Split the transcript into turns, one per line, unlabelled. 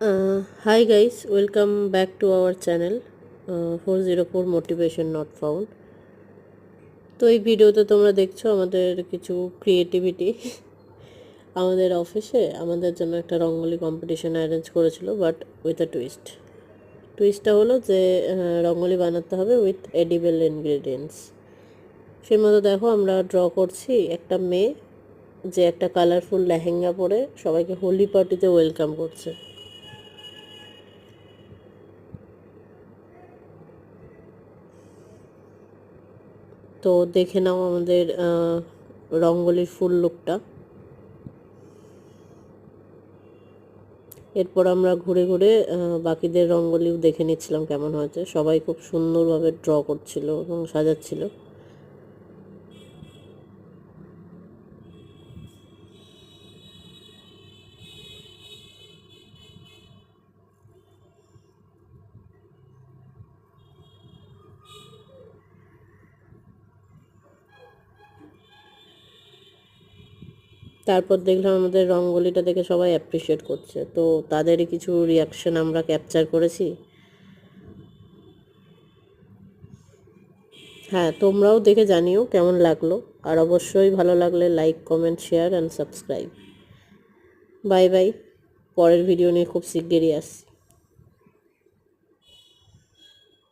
Hi guys, welcome back to our channel 404 Motivation Not Found. তো এই ভিডিওতে তোমরা দেখছো আমাদের কিছু ক্রিয়েটিভিটি। আমাদের অফিসে আমাদের জন্য একটা রঙ্গোলি কম্পিটিশন অ্যারেঞ্জ করেছিল, বাট উইথ আ টুইস্টটা হলো যে রঙ্গোলি বানাতে হবে উইথ এডিবল ইনগ্রেডিয়েন্টস। সেই মতো দেখো আমরা ড্র করছি একটা মেয়ে যে একটা কালারফুল লেহেঙ্গা পরে সবাইকে হোলি পার্টিতে ওয়েলকাম করছে। তো দেখে নাও আমাদের রঙ্গোলির ফুল লুকটা। এরপর আমরা ঘুরে ঘুরে বাকিদের রঙ্গোলিও দেখে নিচ্ছিলাম কেমন হয়েছে। সবাই খুব সুন্দরভাবে ড্র করছিল এবং সাজাচ্ছিল। তারপর দেখলাম আমাদের রঙ্গোলিটা দেখে সবাই অ্যাপ্রিসিয়েট করছে, তো তাদেরই কিছু রিয়াকশন আমরা ক্যাপচার করেছি। হ্যাঁ, তোমরাও দেখে জানিও কেমন লাগলো, আর অবশ্যই ভালো লাগলে like, comment, share and subscribe. Bye bye, পরের ভিডিও নিয়ে খুব শিগগিরই আসছি।